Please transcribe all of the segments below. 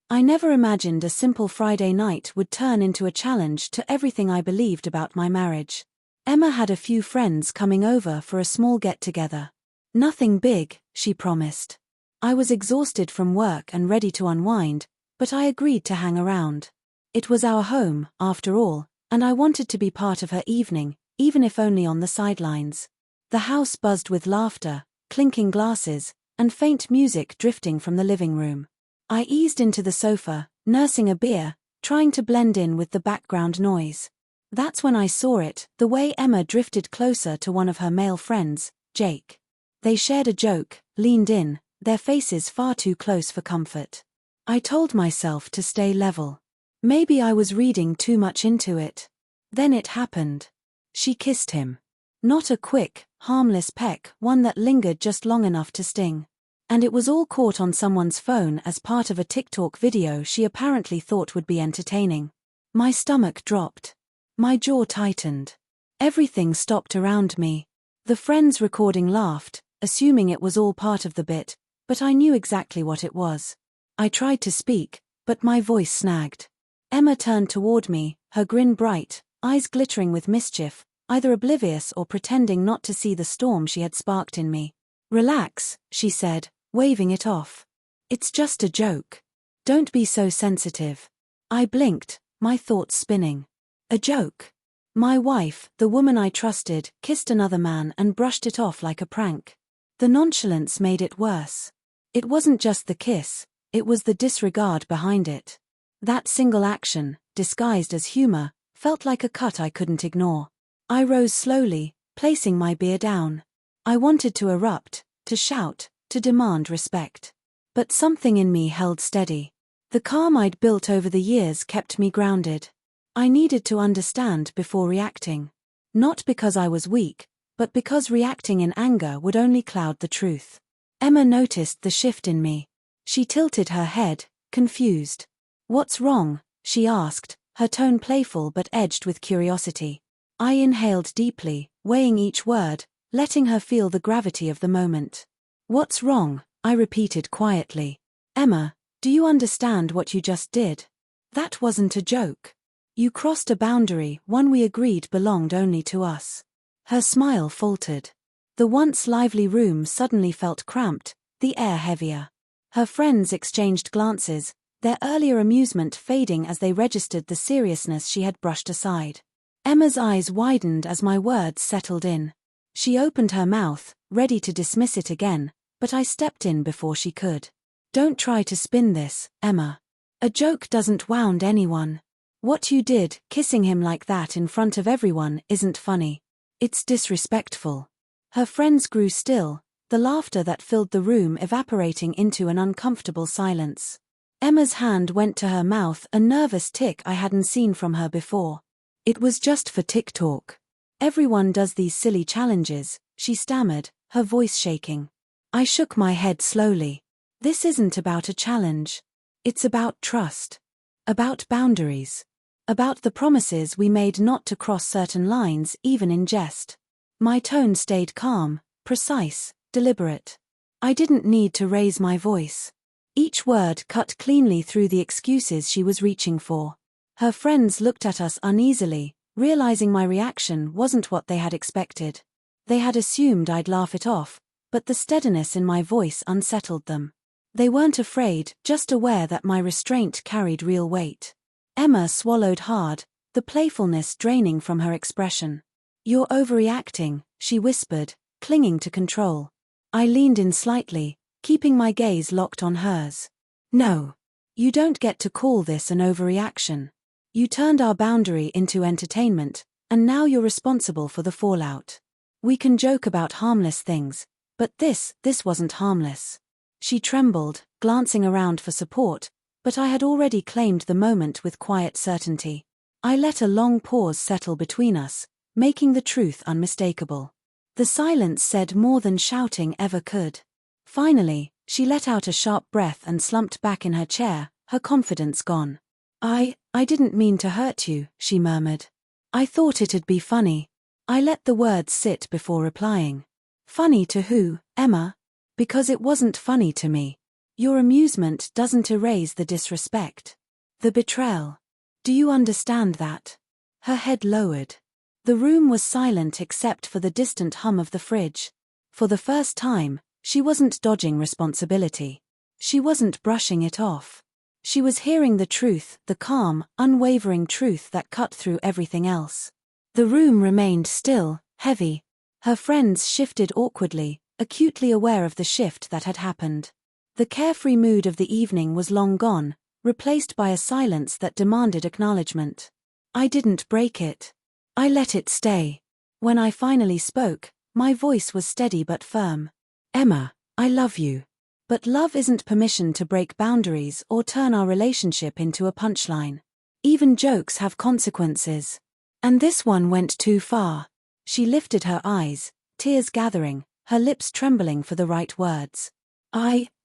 I never imagined a simple Friday night would turn into a challenge to everything I believed about my marriage. Emma had a few friends coming over for a small get-together. Nothing big, she promised. I was exhausted from work and ready to unwind, but I agreed to hang around. It was our home, after all, and I wanted to be part of her evening, even if only on the sidelines. The house buzzed with laughter, clinking glasses, and faint music drifting from the living room. I eased into the sofa, nursing a beer, trying to blend in with the background noise. That's when I saw it, the way Emma drifted closer to one of her male friends, Jake. They shared a joke, leaned in, their faces far too close for comfort. I told myself to stay level. Maybe I was reading too much into it. Then it happened. She kissed him. Not a quick, harmless peck, one that lingered just long enough to sting. And it was all caught on someone's phone as part of a TikTok video she apparently thought would be entertaining. My stomach dropped. My jaw tightened. Everything stopped around me. The friends recording laughed, assuming it was all part of the bit, but I knew exactly what it was. I tried to speak, but my voice snagged. Emma turned toward me, her grin bright, eyes glittering with mischief, either oblivious or pretending not to see the storm she had sparked in me. "Relax," she said, waving it off. "It's just a joke. Don't be so sensitive." I blinked, my thoughts spinning. A joke? My wife, the woman I trusted, kissed another man and brushed it off like a prank. The nonchalance made it worse. It wasn't just the kiss, it was the disregard behind it. That single action, disguised as humor, felt like a cut I couldn't ignore. I rose slowly, placing my beer down. I wanted to erupt, to shout, to demand respect. But something in me held steady. The calm I'd built over the years kept me grounded. I needed to understand before reacting. Not because I was weak, but because reacting in anger would only cloud the truth. Emma noticed the shift in me. She tilted her head, confused. "What's wrong?" she asked, her tone playful but edged with curiosity. I inhaled deeply, weighing each word, letting her feel the gravity of the moment. "What's wrong?" I repeated quietly. "Emma, do you understand what you just did? That wasn't a joke. You crossed a boundary, one we agreed belonged only to us." Her smile faltered. The once lively room suddenly felt cramped, the air heavier. Her friends exchanged glances, their earlier amusement fading as they registered the seriousness she had brushed aside. Emma's eyes widened as my words settled in. She opened her mouth, ready to dismiss it again, but I stepped in before she could. "Don't try to spin this, Emma. A joke doesn't wound anyone. What you did, kissing him like that in front of everyone, isn't funny. It's disrespectful." Her friends grew still, the laughter that filled the room evaporating into an uncomfortable silence. Emma's hand went to her mouth, a nervous tick I hadn't seen from her before. "It was just for TikTok. Everyone does these silly challenges," she stammered, her voice shaking. I shook my head slowly. "This isn't about a challenge. It's about trust. About boundaries. About the promises we made not to cross certain lines even in jest." My tone stayed calm, precise, deliberate. I didn't need to raise my voice. Each word cut cleanly through the excuses she was reaching for. Her friends looked at us uneasily, realizing my reaction wasn't what they had expected. They had assumed I'd laugh it off, but the steadiness in my voice unsettled them. They weren't afraid, just aware that my restraint carried real weight. Emma swallowed hard, the playfulness draining from her expression. "You're overreacting," she whispered, clinging to control. I leaned in slightly, keeping my gaze locked on hers. "No. You don't get to call this an overreaction. You turned our boundary into entertainment, and now you're responsible for the fallout. We can joke about harmless things, but this wasn't harmless." She trembled, glancing around for support, but I had already claimed the moment with quiet certainty. I let a long pause settle between us, making the truth unmistakable. The silence said more than shouting ever could. Finally, she let out a sharp breath and slumped back in her chair, her confidence gone. I didn't mean to hurt you," she murmured. "I thought it'd be funny." I let the words sit before replying. "Funny to who, Emma?" "Because it wasn't funny to me." Your amusement doesn't erase the disrespect. The betrayal. Do you understand that? Her head lowered. The room was silent except for the distant hum of the fridge. For the first time, she wasn't dodging responsibility. She wasn't brushing it off. She was hearing the truth, the calm, unwavering truth that cut through everything else. The room remained still, heavy. Her friends shifted awkwardly, acutely aware of the shift that had happened. The carefree mood of the evening was long gone, replaced by a silence that demanded acknowledgement. I didn't break it. I let it stay. When I finally spoke, my voice was steady but firm. Emma, I love you. But love isn't permission to break boundaries or turn our relationship into a punchline. Even jokes have consequences. And this one went too far. She lifted her eyes, tears gathering, her lips trembling for the right words.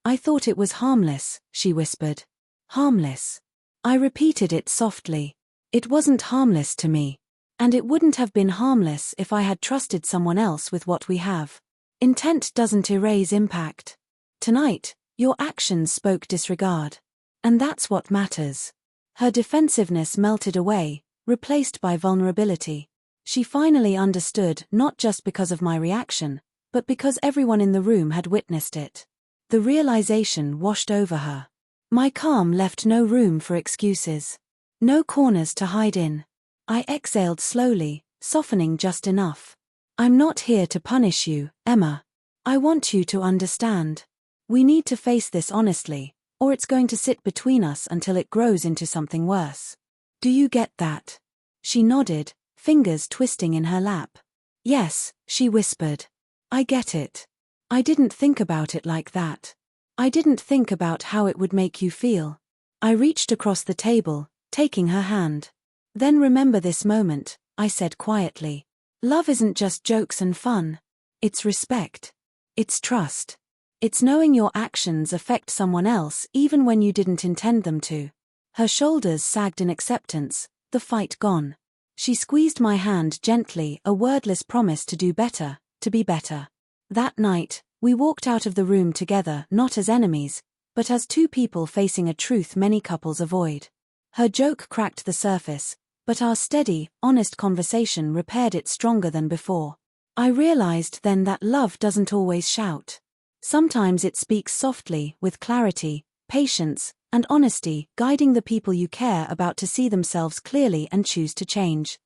I thought it was harmless, she whispered. Harmless. I repeated it softly. It wasn't harmless to me. And it wouldn't have been harmless if I had trusted someone else with what we have. Intent doesn't erase impact. Tonight, your actions spoke disregard. And that's what matters. Her defensiveness melted away, replaced by vulnerability. She finally understood, not just because of my reaction, but because everyone in the room had witnessed it. The realization washed over her. My calm left no room for excuses. No corners to hide in. I exhaled slowly, softening just enough. I'm not here to punish you, Emma. I want you to understand. We need to face this honestly, or it's going to sit between us until it grows into something worse. Do you get that? She nodded, fingers twisting in her lap. Yes, she whispered. I get it. I didn't think about it like that. I didn't think about how it would make you feel. I reached across the table, taking her hand. Then remember this moment, I said quietly. Love isn't just jokes and fun. It's respect. It's trust. It's knowing your actions affect someone else even when you didn't intend them to. Her shoulders sagged in acceptance, the fight gone. She squeezed my hand gently, a wordless promise to do better, to be better. That night, we walked out of the room together, not as enemies, but as two people facing a truth many couples avoid. Her joke cracked the surface, but our steady, honest conversation repaired it stronger than before. I realized then that love doesn't always shout. Sometimes it speaks softly, with clarity, patience, and honesty, guiding the people you care about to see themselves clearly and choose to change.